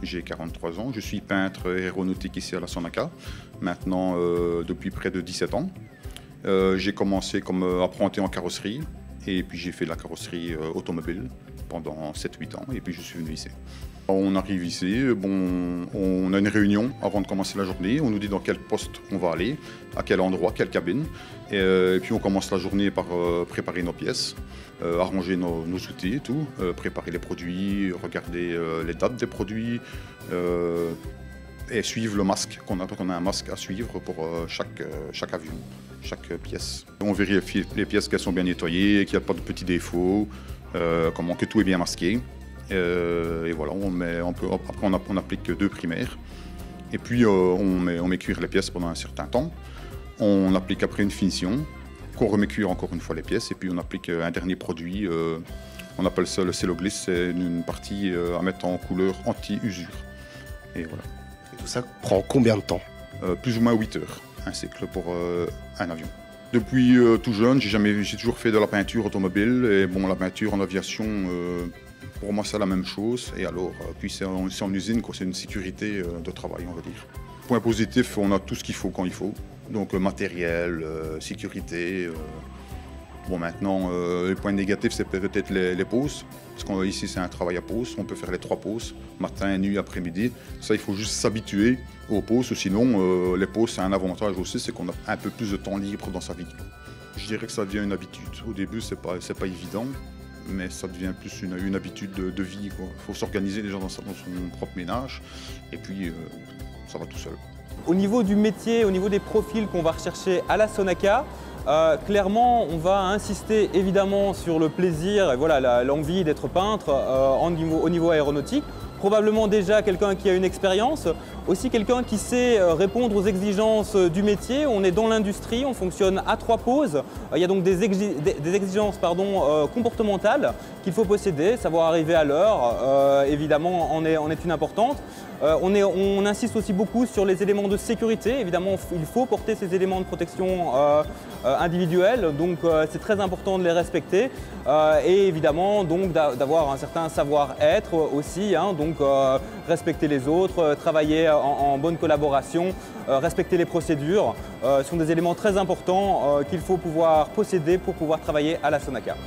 j'ai 43 ans, je suis peintre aéronautique ici à la Sonaca, maintenant depuis près de 17 ans. J'ai commencé comme apprenti en carrosserie et puis j'ai fait de la carrosserie automobile pendant 7-8 ans et puis je suis venu ici. On arrive ici, on a une réunion avant de commencer la journée, on nous dit dans quel poste on va aller, à quel endroit, quelle cabine. Et puis on commence la journée par préparer nos pièces, arranger nos outils et tout, préparer les produits, regarder les dates des produits et suivre le masque qu'on a. Donc on a un masque à suivre pour chaque avion, chaque pièce. On vérifie les pièces qu'elles sont bien nettoyées, qu'il n'y a pas de petits défauts, que tout est bien masqué. Et voilà, après on applique 2 primaires et puis on met cuire les pièces pendant un certain temps. On applique après une finition, qu'on remet cuire encore une fois les pièces et puis on applique un dernier produit, on appelle ça le cellogliss, c'est une partie à mettre en couleur anti-usure. Et voilà. Et tout ça prend combien de temps? Plus ou moins 8 heures, un cycle pour un avion. Depuis tout jeune, j'ai toujours fait de la peinture automobile et la peinture en aviation, pour moi c'est la même chose. Et alors, puis c'est en usine, c'est une sécurité de travail, on va dire. Point positif, on a tout ce qu'il faut quand il faut. Donc matériel, sécurité. Maintenant, le point négatif, c'est peut-être les pauses. Parce qu'ici, c'est un travail à pause. On peut faire les 3 pauses, matin, nuit, après-midi. Ça, il faut juste s'habituer aux pauses. Sinon, les pauses, c'est un avantage aussi, c'est qu'on a un peu plus de temps libre dans sa vie. Je dirais que ça devient une habitude. Au début, c'est pas évident, mais ça devient plus une habitude de vie. Il faut s'organiser déjà dans son propre ménage. Et puis, ça va tout seul. Au niveau du métier, au niveau des profils qu'on va rechercher à la Sonaca, clairement, on va insister évidemment sur le plaisir et voilà, l'envie d'être peintre au niveau aéronautique. Probablement déjà quelqu'un qui a une expérience, aussi quelqu'un qui sait répondre aux exigences du métier. On est dans l'industrie, on fonctionne à 3 pauses. Il y a donc des exigences comportementales qu'il faut posséder, savoir arriver à l'heure, évidemment, en est une importante. On insiste aussi beaucoup sur les éléments de sécurité. Évidemment, il faut porter ces éléments de protection individuelle, donc c'est très important de les respecter. Et évidemment, donc d'avoir un certain savoir-être aussi, donc respecter les autres, travailler en bonne collaboration, respecter les procédures, sont des éléments très importants qu'il faut pouvoir posséder pour pouvoir travailler à la Sonaca.